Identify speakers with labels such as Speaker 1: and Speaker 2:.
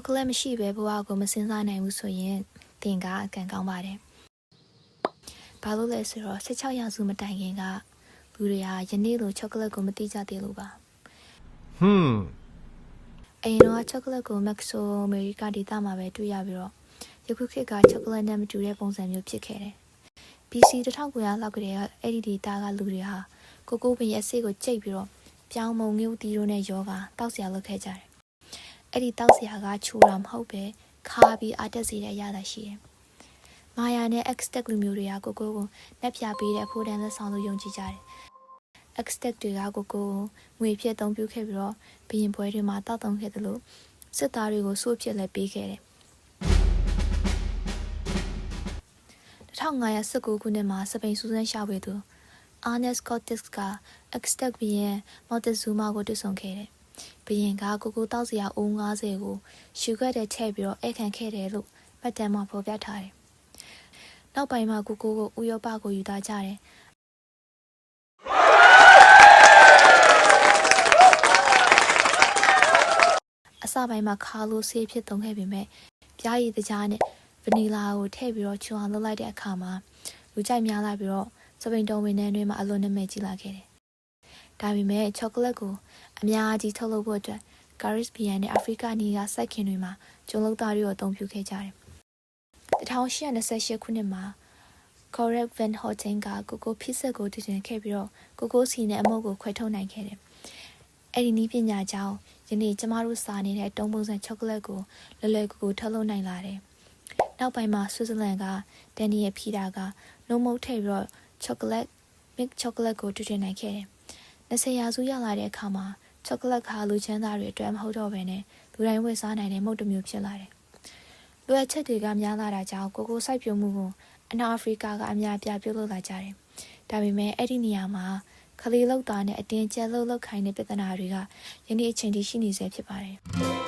Speaker 1: ကလက်မရှိပဲဘဝကိုမစင်စားနိုင်ဘူးဆိုရင်သင်ကအကံကောင်းပါတယ်။ဘာလို့လဲဆိုတော့16ရာစုမတိုင်ခင်ကလူတွေဟာယနေ့လိုချောကလက်ကိုမသိကြသေးလို့ပါ။အရင်တော့ချောကလက်ကိုမက္ကဆိုအမေရိကဒေသမှာပဲတွေ့ရပြီးတော့ယခုခေတ်ကချောကလက်နဲ့မတူတဲ့ပုံစံမျိုးဖြစ်ခဲ့တယ်။ BC 1900လောက်ကတည်းကအဲ့ဒီဒေသကလူတွေဟာကိုပင်ရဲ့အစိတ်ကိုကြိတ်ပြီးတော့ပြောင်းမုံငုတ်တီးတို့နဲ့ယောဂတောက်ဆရာလုပ်ခဲ့ကြတယ်။အဲ့ဒီတောက်ဆရာကချူတာမဟုတ်ပဲခါပြီးအတက်စီတဲ့အရာသာရှိတယ်။မာယာနဲ့ X-Tech လူမျိုးတွေကကိုနှက်ပြပေးတဲ့အဖိုးတန်းလက်ဆောင်လို့ယုံကြည်ကြတယ်။ X-Tech တွေကကိုငွေဖြစ်အသုံးပြုခဲ့ပြီးတော့ဘရင်ပွဲတွေမှာတောက်တုံခဲ့တယ်လို့စစ်သားတွေကိုစိုးဖြစ်လည်းပေးခဲ့တယ်။1519ခုနှစ်မှာစပိန်စူးစမ်းရှာဖွေသူErnest Cortes က X-Tech ဘရင်မော်တက်ဇူးမာကိုတွေ့ဆုံခဲ့တယ်။ဘရင်ကကိုတောက်စရာအိုး90ကိုရှူခဲ့တဲ့ထည့်ပြီးတော့အခန့်ခဲ့တယ်လို့မှတ်တမ်းမှာဖော်ပြထားတယ်။နောက်ပိုင်းမှာကိုဥရောပကိုယူသားကြတယ်။အစပိုင်းမှာခါလိုဆေးဖြစ်သုံးခဲ့ပေမဲ့ပြားရည်တကြားနဲ့ဗနီလာကိုထည့်ပြီးတော့ချူအောင်လုပ်လိုက်တဲ့အခါမှာလူကြိုက်များလာပြီးတော့စပိန်တော်ဝင်တဲ့တွင်မှာအလွန်နာမည်ကြီးလာခဲ့တယ်။ဒါပေမဲ့ချောကလက်ကိုအများကြီးထုတ်လုပ်ဖို့အတွက်ကာရစ်ဘီယန်နဲ့အာဖရိကနီးကစိုက်ခင်တွေမှာကျုံလုပ်သားတွေကိုအသုံးပြုခဲ့ကြတယ်။1828ခုနှစ်မှာ Correct Van Houten ကကိုဖိဆက်ကိုတည်တင်ခဲ့ပြီးတော့စီနဲ့အမုတ်ကိုခွဲထုတ်နိုင်ခဲ့တယ်။အဲ့ဒီနည်းပညာကြောင့်ယနေ့ကျမတို့စားနေတဲ့တုံးပုံစံချောကလက်ကိုလွယ်ကူထုတ်လုပ်နိုင်လာတယ်။နောက်ပိုင်းမှာဆွစ်ဇာလန်ကဒန်နီယယ်ဖီတာကနှုတ်မုတ်ထည့်ပြီးတော့ချောကလက် milk chocolate ကိုတည်တင်နိုင်ခဲ့တယ်။20ရာစုရောက်လာတဲ့အခါမှာချောကလက်ကလူချမ်းသားတွေအတွက်မဟုတ်တော့ဘဲနဲ့လူတိုင်းဝယ်စားနိုင်တဲ့မုတ်တစ်မျိုးဖြစ်လာတယ်။လူအပ်ချက်တွေကများလာတာကြောင့်ကိုစိုက်ပျိုးမှုကိုအနောက်အာဖရိကကအများပြပြုလုပ်လာကြတယ်။ဒါပေမဲ့အဲ့ဒီနေရာမှာခလေးလောက်သားနဲ့အတင်းကျပ်လောက်ခိုင်းတဲ့ပြဿနာတွေကယနေ့အချိန်ထိရှိနေဆဲဖြစ်ပါတယ်။